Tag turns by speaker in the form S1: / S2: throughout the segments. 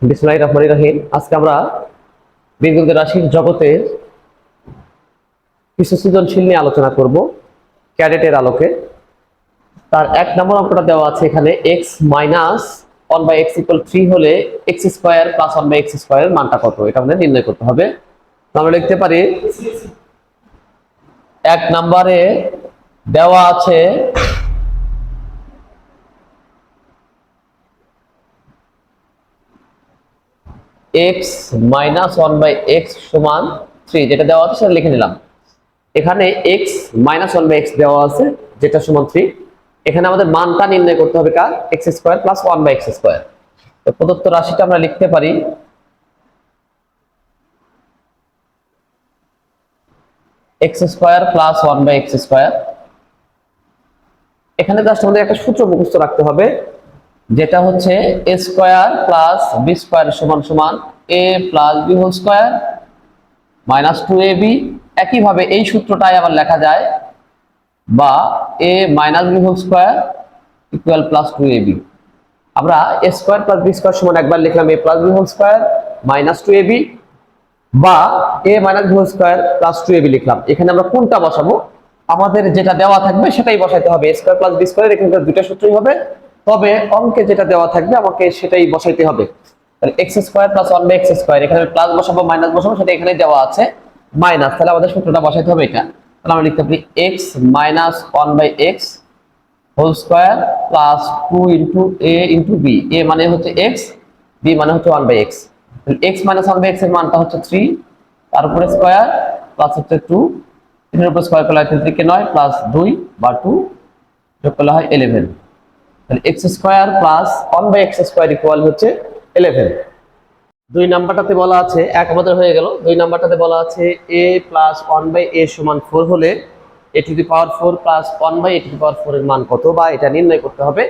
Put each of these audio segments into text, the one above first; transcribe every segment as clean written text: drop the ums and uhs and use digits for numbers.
S1: বিসমিল্লাহির রহমানির রহিম। আজকে আমরা বীজগণিত রাশির জগতে কিছু সৃজনশীল নিয়ে আলোচনা করব ক্যাডেটের আলোকে। তার 1 নম্বর অঙ্কটা দেওয়া আছে এখানে x মাইনাস 1/x = 3 হলে x square plus 1/x square এর মানটা কত, এটা আমাদের নির্ণয় করতে হবে। তো আমরা লিখতে পারি 1 নম্বরে দেওয়া আছে x মাইনাস 1/x সমান 3, যেটা দেওয়া আছে সেটা লিখে নিলাম। এখানে x মাইনাস 1/x দেওয়া আছে যেটা সমান 3। এখানে আমাদের মানটা নির্ণয় করতে হবে কার, x square plus 1/x square. তো প্রদত্ত রাশিটা আমরা লিখতে পারি x square plus 1/x square. এখানে জাস্ট আমাদের একটা সূত্র মুখস্থ রাখতে হবে, যেটা হচ্ছে a square plus b square সমান সমান a plus b whole square minus 2ab। একইভাবে এই সূত্রটাই আবার লেখা যায় বা a minus b whole square equal plus 2ab। আমরা a square plus b square সমান একবার লিখলাম a plus b whole square minus 2ab, বা a minus b whole square plus 2ab লিখলাম। এখানে আমরা কোনটা বসাবো, আমাদের যেটা দেওয়া থাকবে সেটাই বসাইতে হবে। a square plus b square এখানে দুটো সূত্রই হবে, তবে অঙ্কে যেটা দেওয়া থাকবে আমাকে সেটাই বসাইতে হবে। তাহলে x square plus 1/x square, এখানে প্লাস বসাবো মাইনাস বসাবো, সেটা এখানে দেওয়া আছে মাইনাস, তাহলে আমাদের সূত্রটা বসাইতে হবে এটা। তাহলে আমরা লিখতে পারি x minus 1/x whole square plus 2 into a into b। a মানে হচ্ছে x, b মানে হচ্ছে 1/x। তাহলে x মাইনাস 1/x এর মানটা হচ্ছে 3, তার উপরে স্কয়ার প্লাস হচ্ছে 2, 3 এর উপর স্কয়ার করলে 3 কে 9 প্লাস 2 বা 2 যোগ করলে হয় 11। তাহলে x square plus 1/x square equal হচ্ছে 11। দুই নাম্বারটাতে বলা আছে, এক আমাদের হয়ে গেল। দুই নাম্বারটাতে বলা আছে a প্লাস 1/a সমান 4 হলে a to the power 4 plus 1/a to the power 4 এর মান কত, বা এটা নির্ণয় করতে হবে।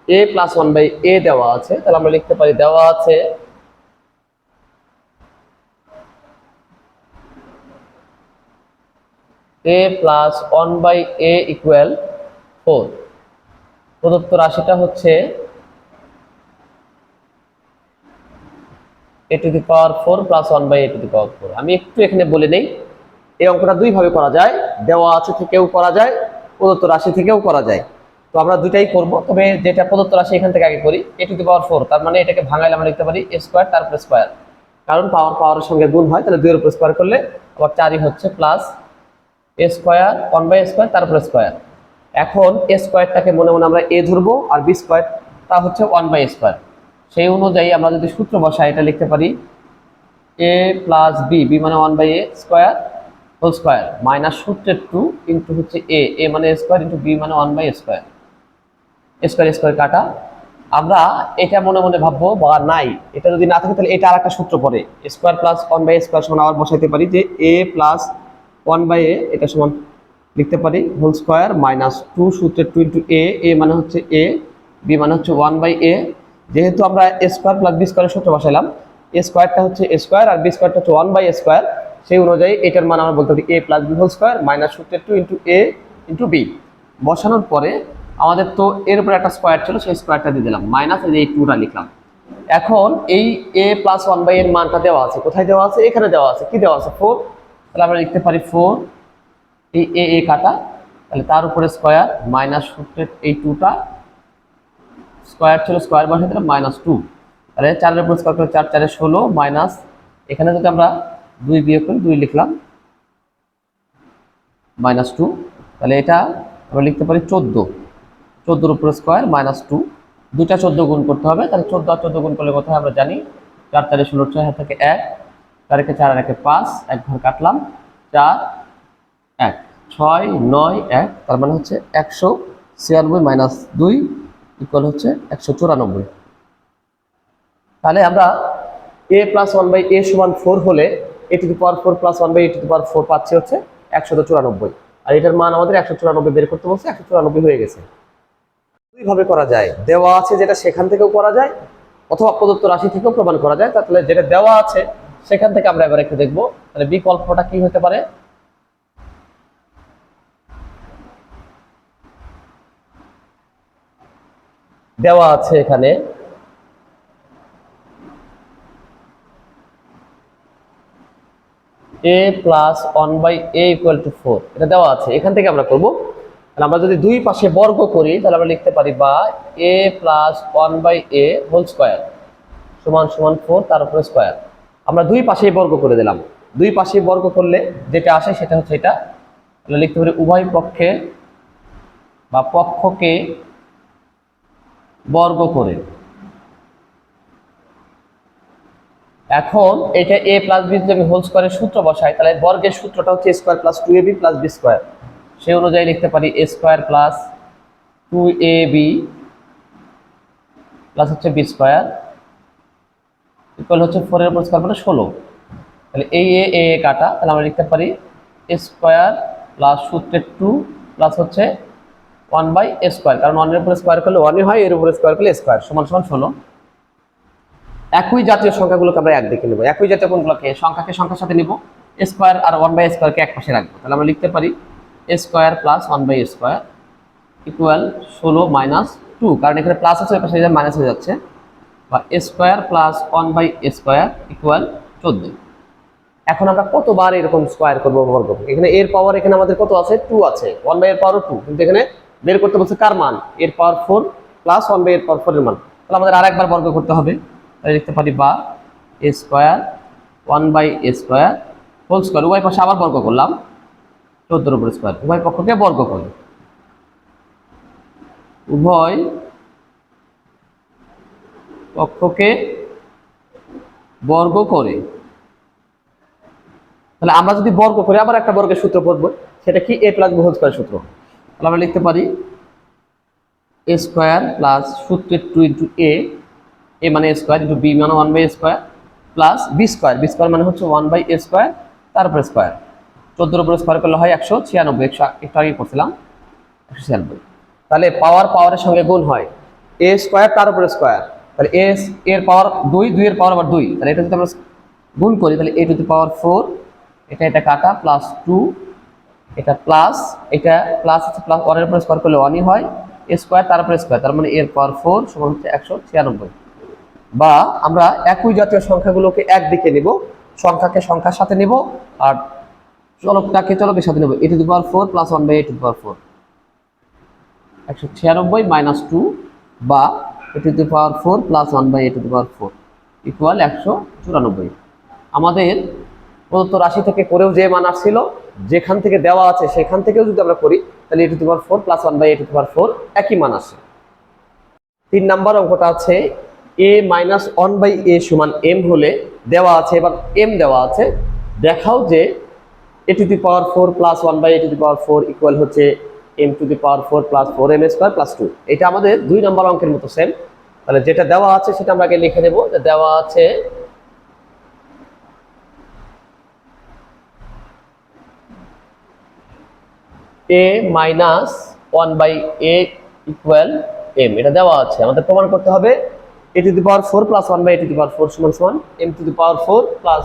S1: a প্লাস 1/a দেওয়া আছে, তাহলে আমরা লিখতে পারি দেওয়া আছে a প্লাস 1/a ইকুয়াল 4। প্রদত্ত রাশিটা হচ্ছে a to the power 4 plus 1/a to the power 4। আমি একটু এখানে বলে নেই, এই অঙ্কটা দুই ভাবে করা যায়, দেওয়া আছে থেকেও করা যায়, প্রদত্ত রাশি থেকেও করা যায়। তো আমরা দুইটাই করব, তবে যেটা প্রদত্ত রাশি এখান থেকে আগে করি। a টু দি পাওয়ার 4, তার মানে এটাকে ভাঙাইলে আমরা লিখতে পারি a স্কয়ার তার উপরে স্কয়ার, কারণ পাওয়ার পাওয়ারের সঙ্গে গুণ হয়, তাহলে 2 এর উপর স্কয়ার করলে আবার 4ই হচ্ছে plus a square 1/a square তার উপরে স্কয়ার। এখন a স্কয়ারটাকে মনে মনে আমরা a ধরবো, আর b স্কয়ারটা হচ্ছে 1/a স্কয়ার। সেই অনুযায়ী আমরা যদি সূত্র বসাই, এটা লিখতে পারি a প্লাস b, b মানে 1/a square whole square minus সূত্রের 2 ইন্টু হচ্ছে a মানে a স্কয়ার ইন্টু b মানে 1/a স্কয়ার। স্কয়ার স্কয়ার কাটা, আমরা এটা মনে মনে ভাববো বা নাই, এটা যদি না থাকে তাহলে এটা আরেকটা সূত্র পড়ে স্কয়ার প্লাস 1/a স্কয়ার সমান আবার বসাইতে পারি যে a প্লাস 1/a এটা সমান লিখতে পারি হোল স্কয়ার মাইনাস 2 সূত্রের 2 ইন্টু a মানে হচ্ছে a, b মানে হচ্ছে 1/a। যেহেতু আমরা a স্কয়ার প্লাস b স্কয়ারের সূত্র বসাইলাম, a স্কয়ারটা হচ্ছে a স্কয়ার আর b স্কয়ারটা হচ্ছে 1/a স্কয়ার, সেই অনুযায়ী এটার মান আমরা বলতে পারি a plus b whole square minus সূত্রের 2 ইন্টু a ইন্টু b। বসানোর পরে আমাদের তো এর উপরে একটা স্কয়ার ছিল, সেই স্কয়ারটা দিয়ে দিলাম মাইনাস এই 2টা লিখলাম। এখন এই a প্লাস 1/a এর মানটা দেওয়া আছে, কোথায় দেওয়া আছে, এখানে দেওয়া আছে। কি দেওয়া আছে, 4। তাহলে আমরা লিখতে পারি 4, এই a কাটা, তাহলে তার উপরে স্কয়ার মাইনাস সূত্রের এই 2টা স্কয়ার ছিল, স্কয়ার বসিয়ে দিলাম মাইনাস 2। তাহলে 4 এর উপর স্কয়ার করে 4 4 16 মাইনাস, এখানে যদি আমরা 2 বিয়োগ করি 2 লিখলাম মাইনাস 2। তাহলে এটা আমরা লিখতে পারি 14, 14 এর উপর স্কয়ার মাইনাস 2। দুইটা 14 গুণ করতে হবে, তাহলে 14 আর 14 গুণ করলে কথা আমরা জানি 4 4 16 6 হাত থেকে 1, 4 একে 4 আর 1 5, এক ঘর কাটলাম 4 1 6 9 1, তার মানে হচ্ছে 196 মাইনাস 2 ইকুয়াল হচ্ছে 194। তাহলে আমরা a প্লাস 1/a সমান 4 হলে a to the power 4 plus 1/a to the power 4 পাচ্ছি হচ্ছে 194, আর এটার মান আমাদের 194 বের করতে বলছে, 194 হয়ে গেছে। দুইভাবে করা যায়, দেওয়া আছে যেটা সেখান থেকেও করা যায়, অথবা প্রদত্ত রাশি থেকেও প্রমাণ করা যায়। তাহলে যেটা দেওয়া আছে সেখান থেকে আমরা এবার একটু দেখবো, তাহলে বিকল্পটা কি হতে পারে। দেওয়া আছে এখানে এ প্লাস 1/a ইকুয়াল টু 4, এটা দেওয়া আছে, এখান থেকে আমরা করব। তাহলে আমরা যদি দুই পাশে বর্গ করি তাহলে আমরা লিখতে পারি বা a plus 1/a whole square সমান সমান 4 তার উপরে স্কোয়ার। আমরা দুই পাশেই বর্গ করে দিলাম, দুই পাশে বর্গ করলে যেটা আসে সেটা হচ্ছে এটা। তাহলে লিখতে পারি উভয় পক্ষে বা পক্ষকে বর্গ করে। এখন এটা a প্লাস b যদি আমি হোল স্কোয়ারের সূত্র বসাই তাহলে বর্গের সূত্রটা হচ্ছে a square plus 2ab plus b square. সেই অনুযায়ী লিখতে পারি a square plus 2ab plus হচ্ছে b স্কোয়ার ইকুয়াল হচ্ছে 4 এর উপর স্কোয়ার মানে 16। তাহলে এই এ কাটা, তাহলে আমরা লিখতে পারি a স্কোয়ার প্লাস সূত্রের 2 প্লাস হচ্ছে 1/a স্কোয়ার, কারণ 1 এর উপর স্কোয়ার করলে 1 হয়, এর উপর স্কোয়ার করলে স্কোয়ার সমান সমান 16। একই জাতীয় সংখ্যাগুলোকে আমরা একদিকে নেব, একই জাতীয় কোনগুলোকে সংখ্যাকে সংখ্যার সাথে নিব, a স্কোয়ার আর 1/a স্কোয়ারকে এক পাশে রাখবো। তাহলে আমরা লিখতে পারি a square plus 1/a square equal 16 minus 2, কারণ এখানে প্লাস আছে ওই পাশে মাইনাস হয়ে যাচ্ছে, বা a square plus 1/a square equal 14। এখন আমরা কতবার এরকম স্কোয়ার করবো বর্গ? এখানে এর পাওয়ার এখানে আমাদের কত আছে? 2 আছে, 1/a এর পাওয়ার 2, কিন্তু এখানে বের করতে বলছে কার মান? এর পাওয়ার 4 প্লাস 1/a এর পাওয়ার 4 এর মান। তাহলে আমাদের আরেকবার বর্গ করতে হবে, তাহলে লিখতে পারি বা a square 1/a square whole square, উভয় পাশে আবার বর্গ করলাম 14 এর উপর স্কোয়ার, উভয় পক্ষকে বর্গ করি, উভয় পক্ষকে বর্গ করে। তাহলে আমরা যদি বর্গ করি আবার একটা বর্গের সূত্র পড়বো, সেটা কি? a plus b whole square সূত্র। তাহলে আমরা লিখতে পারি a স্কোয়ার প্লাস সূত্রের 2 ইন্টু a মানে a স্কোয়ার ইন্টু b মানে 1/a square plus b square, b square মানে হচ্ছে 1/a স্কোয়ার তার উপরে স্কোয়ার, 14 এর উপরে স্কোয়ার করলে হয় 196, একটু আগে করছিলাম 196। তাহলে পাওয়ারের সঙ্গে গুণ হয় a স্কোয়ার তার উপরে স্কোয়ার, তাহলে a এর পাওয়ার 2, 2 এর পাওয়ার আবার 2, তাহলে এটা যদি আমরা গুণ করি তাহলে a টু দি পাওয়ার 4, এটা কাটা প্লাস 2, এটা প্লাস, এটা প্লাস হচ্ছে প্লাস 1 এর উপরে স্কোয়ার করলে 1ই হয়, a স্কোয়ার তার উপরে স্কোয়ার, তার মানে এর পাওয়ার 4 সমান হচ্ছে 196। বা আমরা একই জাতীয় সংখ্যাগুলোকে একদিকে নিব, সংখ্যাকে সংখ্যার সাথে নিব আর চলকটাকে চলকের সাথে নেব, a to the power 4 plus 1/a to the power 4, 196 minus 2 বা a to the power 4 plus 1/a to the power 4 equal 194। আমাদের প্রদত্ত রাশি থেকে করেও যে মান আসছিল, যেখান থেকে দেওয়া আছে সেখান থেকেও যদি আমরা করি তাহলে a to the power 4 plus 1/a to the power 4 একই মান আসে। 3 নাম্বার অঙ্কটা আছে a মাইনাস 1/a সমান m হলে দেওয়া আছে, এবার m দেওয়া আছে, দেখাও যে a to the power 4 plus 1/a to the power 4 equal হচ্ছে m to the power 4 plus 4m square plus 2। এটা আমাদের 2 নম্বর অঙ্কের মতো সেম। তাহলে যেটা দেওয়া আছে সেটা আমরা আগে লিখে দেবো, দেওয়া আছে a minus 1/a equal m, এটা দেওয়া আছে, আমাদের প্রমাণ করতে হবে a to the power 4 plus 1/a to the power 4 সমান সমান m to the power 4 plus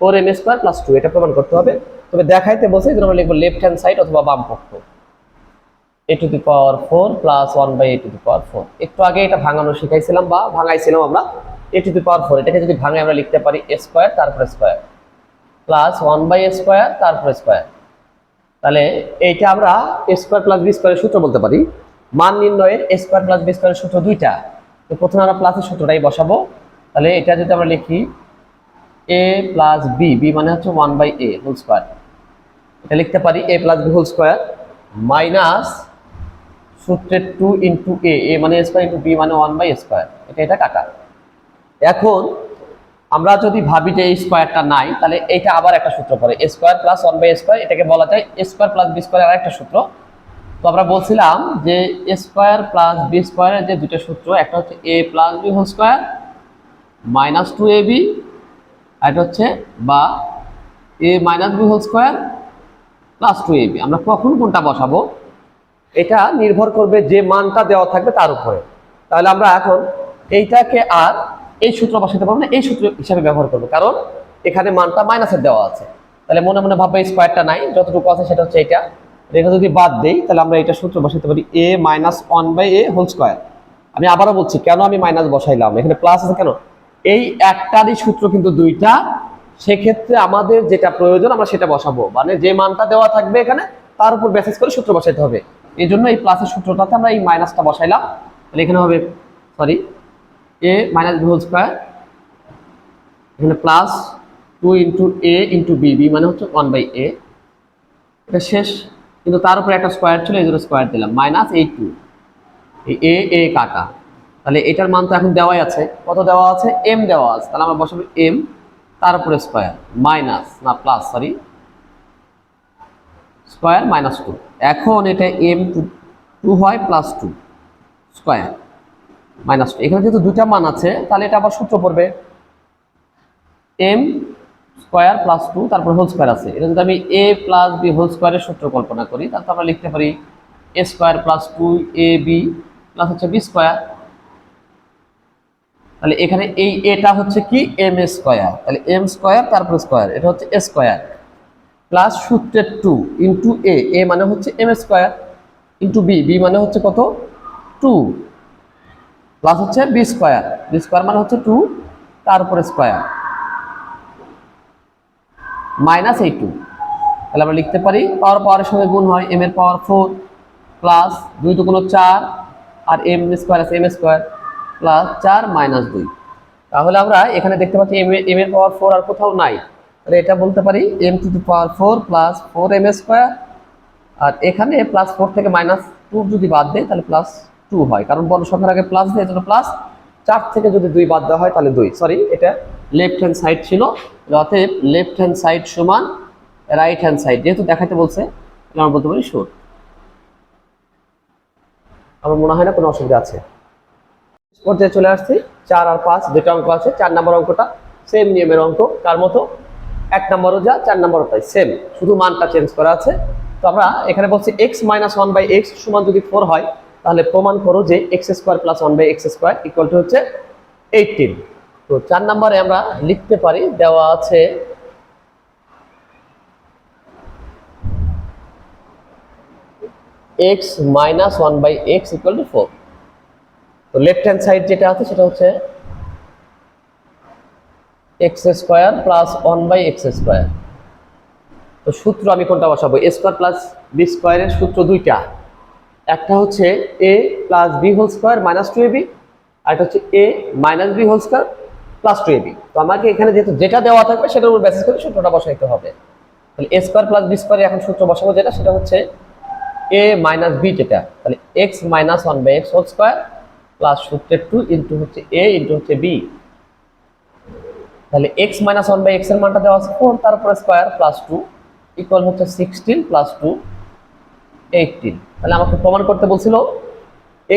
S1: 4m square plus 2, এটা প্রমাণ করতে হবে। তবে দেখাইতে বলছে যে আমরা লিখবো লেফট হ্যান্ড সাইড অথবা বাম পক্ষ, a to the power 4 plus 1/a to the power 4। একটু আগে এটা ভাঙানো শিখাইছিলাম বা ভাঙাইছিলাম আমরা, a টু দি পাওয়ার 4 এটাকে যদি ভাঙে আমরা লিখতে পারি a স্কোয়ার তারপরে স্কোয়ার প্লাস 1/a স্কোয়ার তারপরে স্কোয়ার। তাহলে এইটা আমরা a স্কোয়ার প্লাস b স্কোয়ারের সূত্র বলতে পারি। মান নির্ণয়ের a স্কোয়ার প্লাস b স্কোয়ারের সূত্র দুইটা, তো প্রথমে আমরা প্লাসের সূত্রটাই বসাবো। তাহলে এটা যদি আমরা লিখি a প্লাস b, b মানে হচ্ছে 1/a হোল স্কোয়ার, এটা লিখতে পারি a plus b whole square minus সূত্রের 2 ইন্টু a মানে a স্কোয়ার ইন্টু b মানে 1/a স্কোয়ার, এটা কাটা। এখন আমরা যদি ভাবি যে এই স্কোয়ারটা নাই, তাহলে এইটা আবার একটা সূত্র পড়ে a square plus 1/a square, এটাকে বলা যায় a square plus b square আর একটা সূত্র। তো আমরা বলছিলাম যে a স্কোয়ার প্লাস b স্কোয়ারের যে দুটো সূত্র, একটা হচ্ছে a plus b whole square minus 2ab, আর এটা হচ্ছে বা a minus b whole square plus 2ab। আমরা কখন কোনটা বসাবো এটা নির্ভর করবে যে মানটা দেওয়া থাকবে তার উপরে। তাহলে আমরা এখন এইটাকে আর এই সূত্র বসাতে পারবো না, এই সূত্র হিসাবে ব্যবহার করবো, কারণ এখানে মানটা মাইনাসের দেওয়া আছে। তাহলে মনে মনে ভাববে স্কোয়ারটা নাই, যতটুকু আছে সেটা হচ্ছে এটা, এটা যদি বাদ দেই তাহলে আমরা এটা সূত্র বসাতে পারি a minus 1/a whole square. আমি আবারও বলছি কেন আমি মাইনাস বসাইলাম, এখানে প্লাস আছে কেন, এই একটারই সূত্র কিন্তু দুইটা, সেক্ষেত্রে আমাদের যেটা প্রয়োজন আমরা সেটা বসাবো, মানে যে মানটা দেওয়া থাকবে এখানে তার উপর বেসিস করে সূত্র বসাইতে হবে। এই জন্য এই প্লাসের সূত্রটাতে আমরা এই মাইনাসটা বসাইলাম, তাহলে এখানে হবে sorry a minus B whole square, এখানে plus 2 into A into B, B মানে হচ্ছে 1/a, এটা শেষ, কিন্তু তার উপরে একটা স্কোয়ার ছিল এই জন্য স্কোয়ার দিলাম, মাইনাস এই 2, এই এ কাটা, তাহলে এটার মান তো এখন দেওয়াই আছে, কত দেওয়া আছে m দেওয়া আছে, তাহলে আমরা বসাবো m তার উপরে স্কোয়ার মাইনাস না প্লাস সরি স্কোয়ার মাইনাস 2, এখন এটা m 2 হয় প্লাস 2 স্কোয়ার মাইনাস 2, এখানে যেহেতু দুইটা মান আছে তাহলে এটা আবার সূত্র পড়বে m স্কোয়ার প্লাস 2 তারপর হোল স্কোয়ার আছে, এটা যদি আমি a প্লাস বি হোল স্কোয়ারের সূত্র কল্পনা করি তাহলে আমরা লিখতে পারি a square plus 2ab plus হচ্ছে b স্কোয়ার, তাহলে এখানে এই এটা হচ্ছে কি m স্কোয়ার, তাহলে m স্কোয়ার তারপর স্কোয়ার, এটা হচ্ছে a স্কোয়ার প্লাস সূত্রের 2 ইন্টু a মানে হচ্ছে m স্কোয়ার ইন্টু b মানে হচ্ছে কত 2 প্লাস হচ্ছে b স্কোয়ার মানে হচ্ছে 2 তারপরে স্কোয়ার মাইনাস এই 2, তাহলে আমরা লিখতে পারি পাওয়ারের সঙ্গে গুণ হয় m এর পাওয়ার 4 প্লাস 2 2 4 আর m স্কোয়ার আছে m স্কোয়ার প্লাস 4 মাইনাস 2, তাহলে আমরা এখানে দেখতে পাচ্ছি m এর পাওয়ার 4 আর কোথাও নাই, তাহলে এটা বলতে পারি m to the power 4 plus 4m square, আর এখানে প্লাস 4 থেকে মাইনাস 2 যদি বাদ দেয় তাহলে প্লাস 2 হয়, কারণ বড় সংখ্যার আগে প্লাস দেয় এজন্য প্লাস, 4 থেকে যদি 2 বাদ দেওয়া হয় তাহলে 2, সরি এটা লেফট হ্যান্ড সাইড ছিল, অতএব লেফট হ্যান্ড সাইড সমান রাইট হ্যান্ড সাইড, যেহেতু দেখাতে বলছে আমরা বলতে পারি শোর, আমার মনে হয় না কোনো অসুবিধা আছে। পর্যায়ে চলে আসছি 4 আর 5 দুটো অঙ্ক আছে, 4 নম্বর অঙ্কটা সেম নিয়মের অঙ্ক, তার মতো 1 নম্বরও যা 4 নম্বরও তাই সেম, শুধু মানটা চেঞ্জ করা আছে। তো আমরা এখানে বলছি x মাইনাস 1/x সমান যদি 4 হয় তাহলে প্রমাণ করো যে x square plus 1/x square equal to হচ্ছে 18। তো 4 নম্বরে আমরা লিখতে পারি দেওয়া আছে x minus 1/x equal to 4, তো লেফট হ্যান্ড সাইড যেটা আছে সেটা হচ্ছে x square plus 1/x square, তো সূত্র আমি কোনটা বসাবো, a স্কোয়ার প্লাস বি স্কোয়ারের সূত্র দুইটা, একটা হচ্ছে a plus B whole square minus 2ab, আর একটা হচ্ছে a minus B whole square plus 2ab। তো আমাকে এখানে যেহেতু যেটা দেওয়া থাকবে সেটার উপর বেসিস করে সূত্রটা বসাইতে হবে, তাহলে a স্কোয়ার প্লাস বি স্কোয়ারে এখন সূত্র বসাবো যেটা সেটা হচ্ছে a মাইনাস বি, যেটা তাহলে x minus 1/x whole square plus সূত্রের 2 ইন্টু হচ্ছে a ইন্টু হচ্ছে b, তাহলে x মাইনাস 1/x এর মানটা দেওয়া আছে 4 তারপর স্কোয়ার প্লাস 2 ইকুয়াল হচ্ছে 16 প্লাস 2 18, তাহলে আমাকে প্রমাণ করতে বলছিল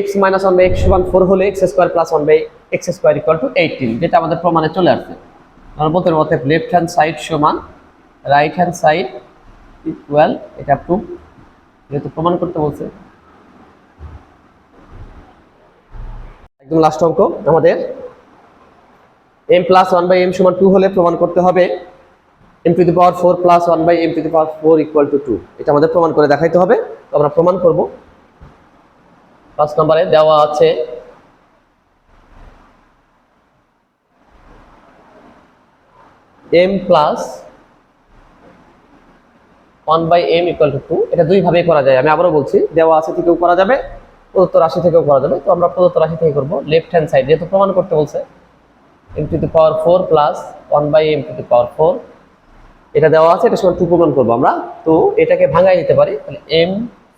S1: x মাইনাস 1/x সমান 4 হলে x square plus 1/x square equal to 18, যেটা আমাদের প্রমাণে চলে আসছে। আমরা বলতে পারবো লেফট হ্যান্ড সাইড সমান রাইট হ্যান্ড সাইড ইকুয়াল, এটা প্রুফ যেহেতু প্রমাণ করতে বলছে। একদম লাস্ট অঙ্ক আমাদের m প্লাস 1/m সমান 2 হলে প্রমাণ করতে হবে m to the power 4 plus 1/m to the power 4 equal to 2, এটা আমাদের প্রমাণ করে দেখাইতে হবে। তো আমরা প্রমাণ করব। 5 নম্বরে দেওয়া আছে m plus 1/m equal to 2, এটা দুই ভাবে করা যায়, আমি আবারও বলছি দেওয়া আছে থেকেও করা যাবে, প্রদত্ত রাশি থেকেও করা যাবে। তো আমরা প্রদত্ত রাশি থেকে করব, লেফট হ্যান্ড সাইড যেহেতু প্রমাণ করতে বলছে m to the power 4 plus 1/m to the power 4, এটা দেওয়া আছে, এটা সমান 2 প্রমাণ করবো আমরা। তো এটাকে ভাঙাই দিতে পারি, তাহলে m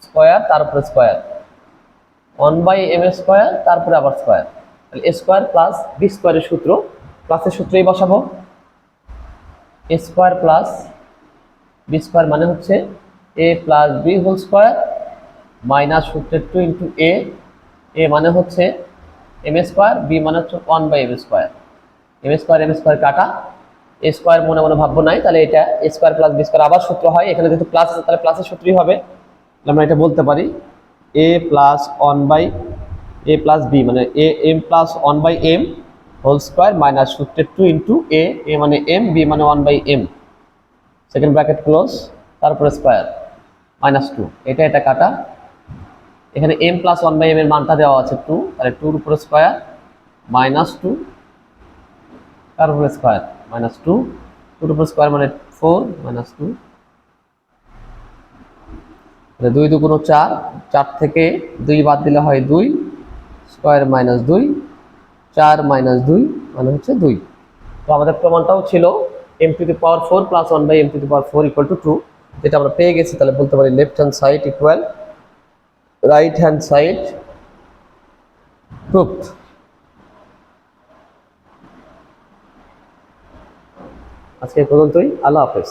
S1: স্কোয়ার তারপরে স্কোয়ার 1/m স্কোয়ার তারপরে আবার স্কোয়ার, তাহলে a স্কোয়ার প্লাস বি স্কোয়ারের সূত্র, প্লাসের সূত্রেই বসাবো, a square plus B square মানে হচ্ছে a plus B whole square minus সূত্রের 2 ইন্টু a মানে হচ্ছে m স্কোয়ার, b মানে হচ্ছে 1/m স্কোয়ার, m স্কোয়ার কাটা, a স্কোয়ার মনে মনে ভাববো নাই, তাহলে এটা a square plus B square আবার সূত্র হয়, এখানে যেহেতু প্লাস আছে তাহলে প্লাসের সূত্রই হবে, আমরা এটা বলতে পারি a plus 1/a plus b মানে m plus 1/m whole square minus সূত্রের 2 ইন্টু a মানে m, b মানে 1/m, সেকেন্ড ব্র্যাকেট ক্লোজ, তারপরে স্কোয়ার মাইনাস 2, এটা কাটা, এখানে m প্লাস 1/m এর মানটা দেওয়া আছে 2, তাহলে 2 এর উপরে স্কোয়ার মাইনাস 2 তার উপরে স্কোয়ার মাইনাস 2, 2 2 উপর স্কয়ার মানে 4 মাইনাস 2, 2 দুগুণ 4, 4 থেকে 2 বাদ দিলে হয় 2 স্কয়ার মাইনাস 2, 4 মাইনাস 2 মানে হচ্ছে 2। তো আমাদের প্রমাণটাও ছিল m to the power 4 plus 1 by m to the power 4 equal to 2, যেটা আমরা পেয়ে গেছি। তাহলে বলতে পারি left hand side equal right hand side proofed. আজকে এই পর্যন্তই। আল্লাহ হাফেজ।